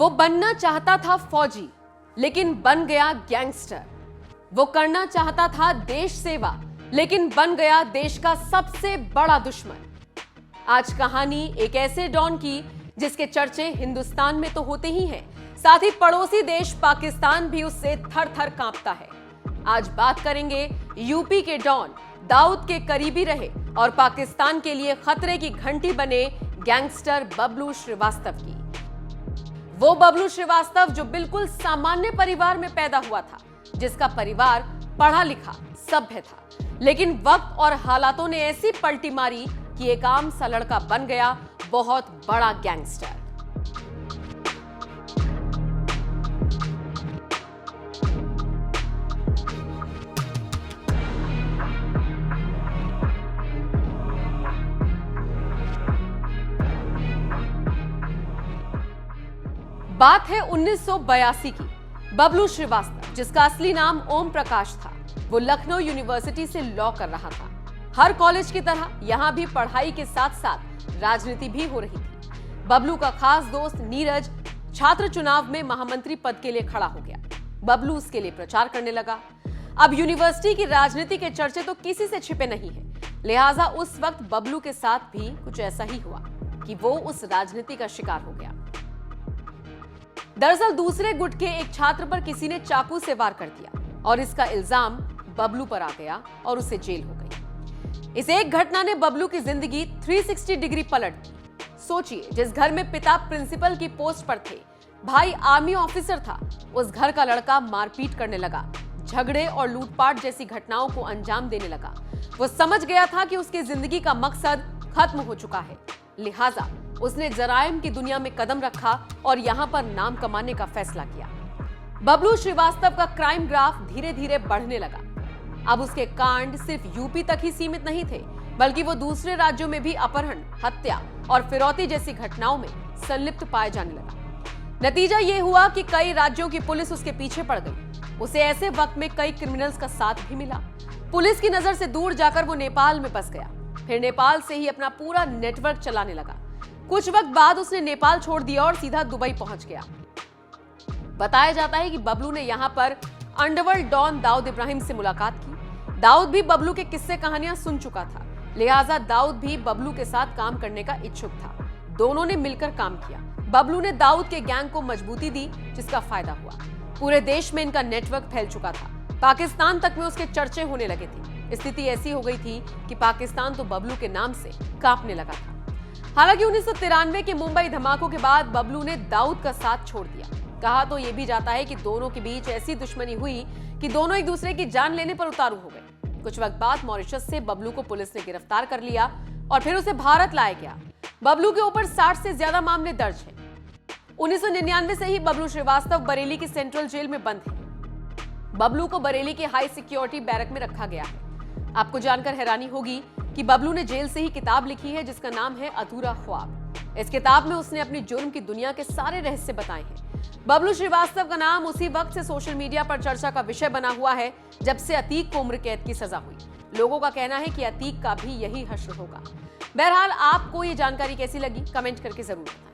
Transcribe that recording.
वो बनना चाहता था फौजी, लेकिन बन गया गैंगस्टर। वो करना चाहता था देश सेवा, लेकिन बन गया देश का सबसे बड़ा दुश्मन। आज कहानी एक ऐसे डॉन की जिसके चर्चे हिंदुस्तान में तो होते ही हैं, साथ ही पड़ोसी देश पाकिस्तान भी उससे थर थर कांपता है। आज बात करेंगे यूपी के डॉन, दाऊद के करीबी रहे और पाकिस्तान के लिए खतरे की घंटी बने गैंगस्टर बबलू श्रीवास्तव की। वो बबलू श्रीवास्तव जो बिल्कुल सामान्य परिवार में पैदा हुआ था, जिसका परिवार पढ़ा लिखा सभ्य था, लेकिन वक्त और हालातों ने ऐसी पलटी मारी कि एक आम सा लड़का बन गया बहुत बड़ा गैंगस्टर। बात है 1982 की। बबलू श्रीवास्तव, जिसका असली नाम ओम प्रकाश था, वो लखनऊ यूनिवर्सिटी से लॉ कर रहा था। हर कॉलेज की तरह यहां भी पढ़ाई के साथ साथ राजनीति भी हो रही थी। बबलू का खास दोस्त नीरज छात्र चुनाव में महामंत्री पद के लिए खड़ा हो गया। बबलू उसके लिए प्रचार करने लगा। अब यूनिवर्सिटी की राजनीति के चर्चे तो किसी से छिपे नहीं है, लिहाजा उस वक्त बबलू के साथ भी कुछ ऐसा ही हुआ कि वो उस राजनीति का शिकार हो गया। दरअसल दूसरे गुट के एक छात्र पर किसी ने चाकू से वार कर दिया और इसका इल्जाम बबलू पर आ गया और उसे जेल हो गई। इस एक घटना ने बबलू की जिंदगी 360 डिग्री पलट दी। सोचिए, जिस घर में पिता प्रिंसिपल की पोस्ट पर थे, भाई आर्मी ऑफिसर था, उस घर का लड़का मारपीट करने लगा, झगड़े और लूटपाट जैसी घटनाओं को अंजाम देने लगा। वो समझ गया था कि उसकी जिंदगी का मकसद खत्म हो चुका है, लिहाजा उसने जराइम की दुनिया में कदम रखा और यहां पर नाम कमाने का फैसला किया। बबलू श्रीवास्तव का क्राइम ग्राफ धीरे धीरे बढ़ने लगा। अब उसके कांड सिर्फ यूपी तक ही सीमित नहीं थे, बल्कि वो दूसरे राज्यों में भी अपहरण, हत्या और फिरौती जैसी घटनाओं में संलिप्त पाए जाने लगा। नतीजा ये हुआ कि कई राज्यों की पुलिस उसके पीछे पड़ गई। उसे ऐसे वक्त में कई क्रिमिनल्स का साथ भी मिला। पुलिस की नजर से दूर जाकर वो नेपाल में बस गया, फिर नेपाल से ही अपना पूरा नेटवर्क चलाने लगा। कुछ वक्त बाद उसने नेपाल छोड़ दिया और सीधा दुबई पहुंच गया। बताया जाता है कि बबलू ने यहां पर अंडरवर्ल्ड डॉन दाऊद इब्राहिम से मुलाकात की। दाऊद भी बबलू के किस्से कहानियां सुन चुका था, लिहाजा दाऊद भी बबलू के साथ काम करने का इच्छुक था। दोनों ने मिलकर काम किया। बबलू ने दाऊद के गैंग को मजबूती दी, जिसका फायदा हुआ। पूरे देश में इनका नेटवर्क फैल चुका था। पाकिस्तान तक में उसके चर्चे होने लगे थे। स्थिति ऐसी हो गई थी कि पाकिस्तान तो बबलू के नाम से कांपने लगा था। हालांकि 1993 के मुंबई धमाकों के बाद बबलू ने दाऊद का साथ छोड़ दिया। कहा तो यह भी जाता है कि दोनों के बीच ऐसी दुश्मनी हुई कि दोनों एक दूसरे की जान लेने पर उतारू हो गए। कुछ वक्त बाद मॉरिशस से बबलू को पुलिस ने गिरफ्तार कर लिया और फिर उसे भारत लाया गया। बबलू के ऊपर 60 से ज्यादा मामले दर्ज हैं। 1999 से ही बबलू श्रीवास्तव बरेली की सेंट्रल जेल में बंद है। बबलू को बरेली के हाई सिक्योरिटी बैरक में रखा गया है। आपको जानकर हैरानी होगी कि बबलू ने जेल से ही किताब लिखी है, जिसका नाम है अधूरा ख्वाब। इस किताब में उसने अपनी जुर्म की दुनिया के सारे रहस्य बताए हैं। बबलू श्रीवास्तव का नाम उसी वक्त से सोशल मीडिया पर चर्चा का विषय बना हुआ है जब से अतीक को उम्र कैद की सजा हुई। लोगों का कहना है कि अतीक का भी यही हश्र होगा। बहरहाल, आपको ये जानकारी कैसी लगी, कमेंट करके जरूर बताएं।